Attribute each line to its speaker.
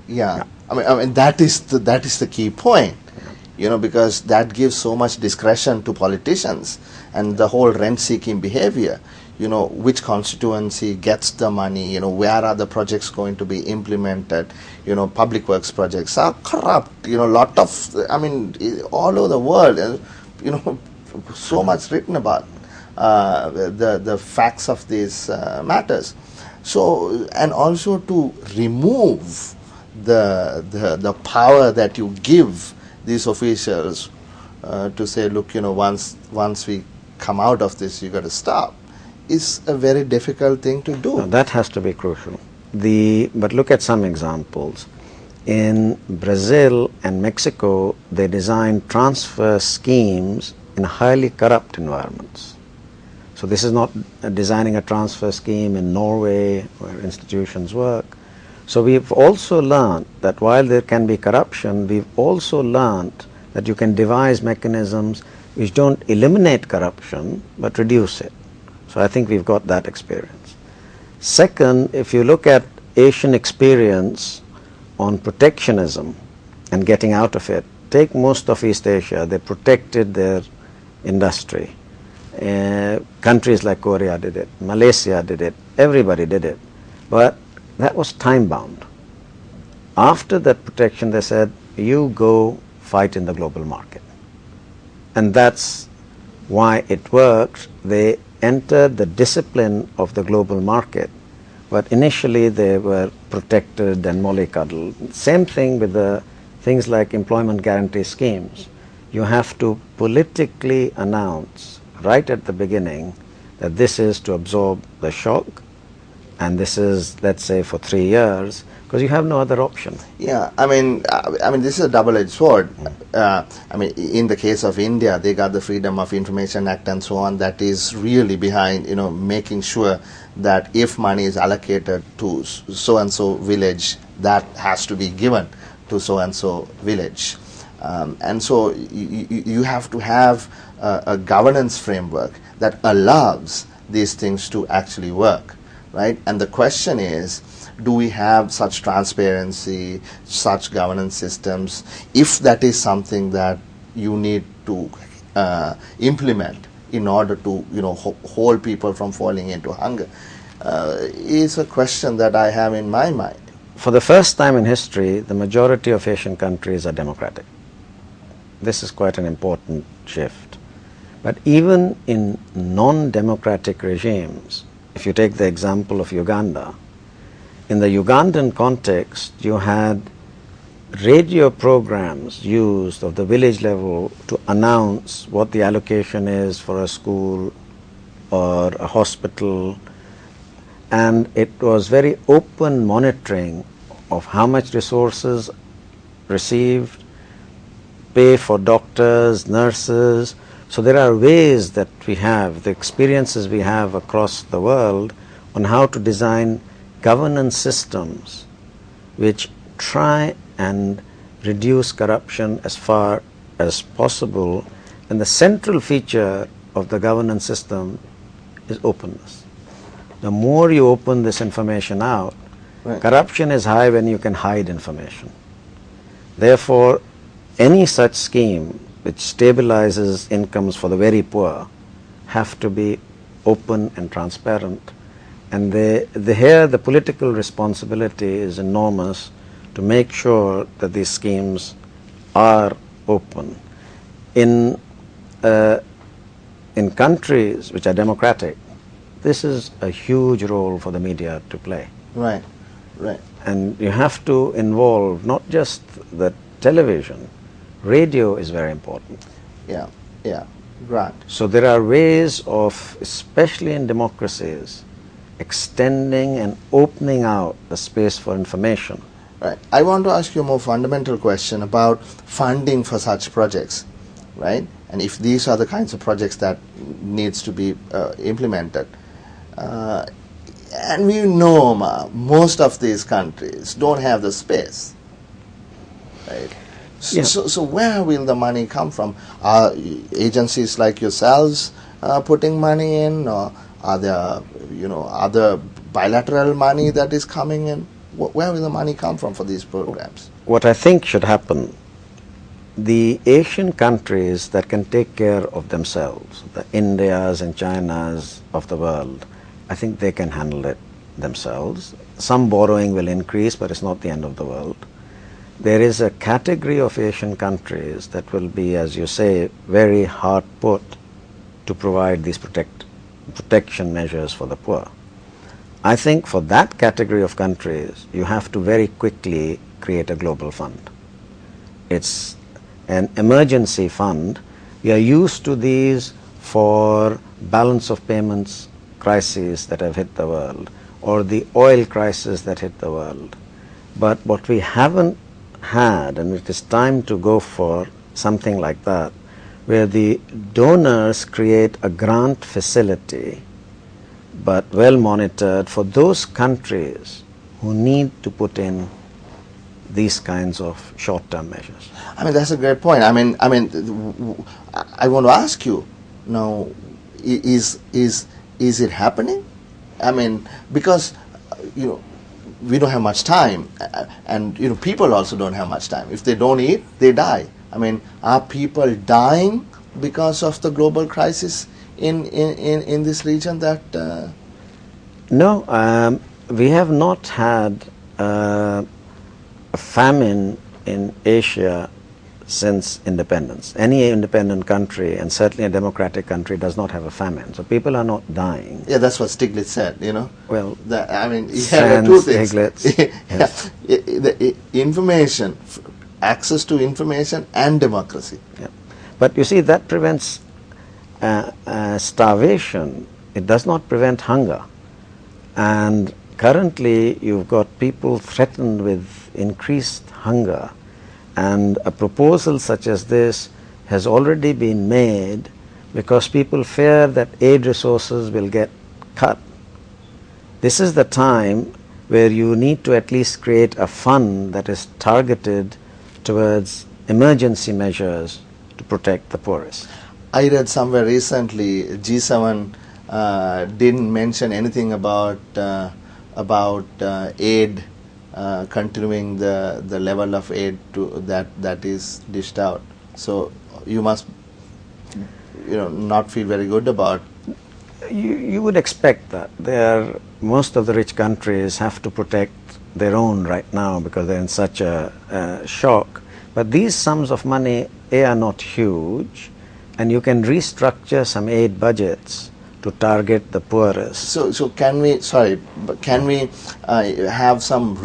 Speaker 1: Yeah, I mean that is the key point, because that gives so much discretion to politicians and the whole rent-seeking behavior. Which constituency gets the money? Where are the projects going to be implemented? Public works projects are corrupt. Lot of, all over the world. So much written about the facts of these matters. So, and also to remove the power that you give these officials to say, look, once we come out of this, you got to stop, is a very difficult thing to do.
Speaker 2: No, that has to be crucial. But look at some examples. In Brazil and Mexico, they designed transfer schemes in highly corrupt environments. So this is not designing a transfer scheme in Norway where institutions work. So we've also learned that while there can be corruption, we've also learned that you can devise mechanisms which don't eliminate corruption but reduce it. So I think we've got that experience. Second, if you look at Asian experience on protectionism and getting out of it, take most of East Asia, they protected their industry. Countries like Korea did it, Malaysia did it, everybody did it. But that was time bound. After that protection, they said, you go fight in the global market. And that's why it worked. They entered the discipline of the global market, but initially they were protected and mollycoddled. Same thing with the things like employment guarantee schemes. You have to politically announce right at the beginning that this is to absorb the shock, and this is, let's say, for 3 years, because you have no other option.
Speaker 1: Yeah, I mean, this is a double-edged sword. In the case of India, they got the Freedom of Information Act and so on. That is really behind, making sure that if money is allocated to so-and-so village, that has to be given to so-and-so village. And so you have to have a governance framework that allows these things to actually work, right? And the question is, do we have such transparency, such governance systems? If that is something that you need to implement in order to, hold people from falling into hunger, is a question that I have in my mind.
Speaker 2: For the first time in history, the majority of Asian countries are democratic. This is quite an important shift. But even in non-democratic regimes, if you take the example of Uganda, in the Ugandan context, you had radio programs used of the village level to announce what the allocation is for a school or a hospital, and it was very open monitoring of how much resources received, pay for doctors, nurses. So there are ways that we have, the experiences we have across the world on how to design governance systems which try and reduce corruption as far as possible. And the central feature of the governance system is openness. The more you open this information out, right. Corruption is high when you can hide information. Therefore, any such scheme which stabilizes incomes for the very poor have to be open and transparent. And here the political responsibility is enormous to make sure that these schemes are open. In countries which are democratic, this is a huge role for the media to play.
Speaker 1: Right, right.
Speaker 2: And you have to involve not just the television, radio is very important.
Speaker 1: Yeah, yeah, right.
Speaker 2: So there are ways of, especially in democracies, extending and opening out the space for information.
Speaker 1: Right. I want to ask you a more fundamental question about funding for such projects, right? And if these are the kinds of projects that needs to be implemented. And we know most of these countries don't have the space, right?
Speaker 2: Yeah.
Speaker 1: So where will the money come from? Are agencies like yourselves putting money in, or are there, other bilateral money that is coming in? Where will the money come from for these programs?
Speaker 2: What I think should happen, the Asian countries that can take care of themselves, the Indias and Chinas of the world, I think they can handle it themselves. Some borrowing will increase, but it's not the end of the world. There is a category of Asian countries that will be, as you say, very hard put to provide these protection measures for the poor. I think for that category of countries, you have to very quickly create a global fund. It's an emergency fund. We are used to these for balance of payments crises that have hit the world, or the oil crisis that hit the world. But what we haven't had, and it is time to go for something like that, where the donors create a grant facility, but well monitored for those countries who need to put in these kinds of short-term measures.
Speaker 1: I mean, that's a great point. I want to ask you now: is it happening? I mean, because we don't have much time, and people also don't have much time. If they don't eat, they die. I mean, are people dying because of the global crisis in this region? That
Speaker 2: No, we have not had a famine in Asia since independence. Any independent country, and certainly a democratic country, does not have a famine. So people are not dying.
Speaker 1: Yeah, that's what Stiglitz said,
Speaker 2: Well,
Speaker 1: he had two things.
Speaker 2: Yes.
Speaker 1: The information, access to information and democracy.
Speaker 2: Yeah. But you see, that prevents starvation. It does not prevent hunger. And currently, you've got people threatened with increased hunger. And a proposal such as this has already been made because people fear that aid resources will get cut. This is the time where you need to at least create a fund that is targeted towards emergency measures to protect the poorest.
Speaker 1: I read somewhere recently G7 didn't mention anything about aid. Continuing the level of aid to that is dished out. So you must not feel very good about.
Speaker 2: You would expect that. Most of the rich countries have to protect their own right now because they're in such a shock. But these sums of money, are not huge, and you can restructure some aid budgets to target the poorest.
Speaker 1: So can we have some